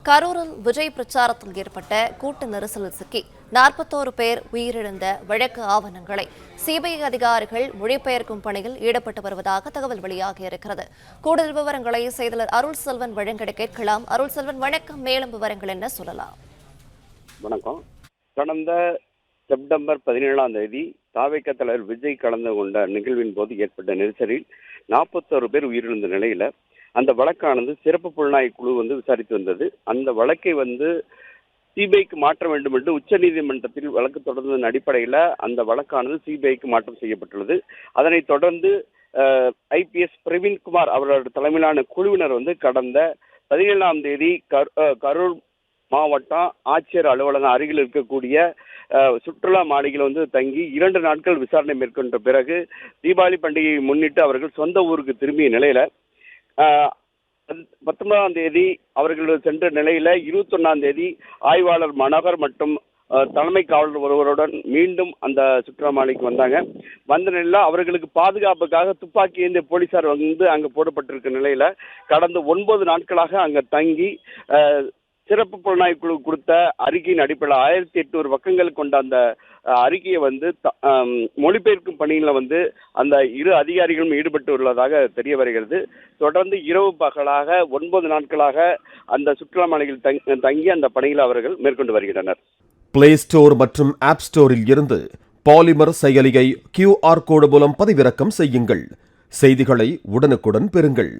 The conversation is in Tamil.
கரூரில் விஜய் பிரச்சாரத்தில் ஏற்பட்ட கூட்ட நெரிசலில் சிக்கி 41 பேர் உயிரிழந்த வழக்கு ஆவணங்களை சிபிஐ அதிகாரிகள் மொழிபெயர்க்கும் பணியில் ஈடுபட்டு வருவதாக தகவல் வெளியாகியிருக்கிறது. கூடுதல் விவரங்களை செய்தியாளர் அருள் செல்வன் வழங்கிட கேட்கலாம். அருள் செல்வன், வணக்கம். மேலும் விவரங்கள் என்ன சொல்லலாம்? வணக்கம். கடந்த செப்டம்பர் 17ஆம் தேதி தாவேக தலைவர் விஜய் கலந்து கொண்ட நிகழ்வின் போது ஏற்பட்ட நெரிசலில் 41 பேர் உயிரிழந்த நிலையில அந்த வழக்கானது சிறப்பு புலனாய்வு குழு விசாரித்து வந்தது. அந்த வழக்கை சிபிஐக்கு மாற்ற வேண்டும் என்று உச்சநீதிமன்றத்தில் வழக்கு தொடர்ந்ததன் அடிப்படையில் அந்த வழக்கானது சிபிஐக்கு மாற்றம் செய்யப்பட்டுள்ளது. அதனைத் தொடர்ந்து IPS பிரவீன்குமார் அவர்களோட தலைமையிலான குழுவினர் கடந்த 17ஆம் தேதி கரூர் மாவட்டம் ஆட்சியர் அலுவலகம் அருகில் இருக்கக்கூடிய சுற்றுலா மாளிகையில் தங்கி 2 நாட்கள் விசாரணை மேற்கொண்ட பிறகு தீபாவளி பண்டிகையை முன்னிட்டு அவர்கள் சொந்த ஊருக்கு திரும்பிய நிலையில 19ஆம் தேதி அவர்கள் சென்ற நிலையில 21ஆம் தேதி ஆய்வாளர் மனோகர் மற்றும் தலைமை காவலர் ஒருவருடன் மீண்டும் அந்த சுற்றுலா மாளிகைக்கு வந்த நிலையில அவர்களுக்கு பாதுகாப்புக்காக துப்பாக்கி ஏந்திய போலீசார் அங்க போடப்பட்டிருக்க நிலையில கடந்த 9 நாட்களாக அங்க தங்கி சிறப்பு புலனாய்வு குழு கொடுத்த அறிக்கையின் அடிப்படையில் 1800 பக்கங்கள் கொண்ட அந்த அறிக்கையை மொழிபெயர்க்கும் பணியில் அந்த இரு அதிகாரிகளும் ஈடுபட்டு உள்ளதாக தெரிய வருகிறது. தொடர்ந்து இரவு பகலாக 9 நாட்களாக அந்த சுற்றுலா மாளிகையில் தங்கி அந்த பணியில் அவர்கள் மேற்கொண்டு வருகின்றனர். பிளே ஸ்டோர் மற்றும் ஆப் ஸ்டோரில் இருந்து பாலிமர் செயலியை QR கோடு மூலம் பதிவிறக்கம் செய்யுங்கள். செய்திகளை உடனுக்குடன் பெறுங்கள்.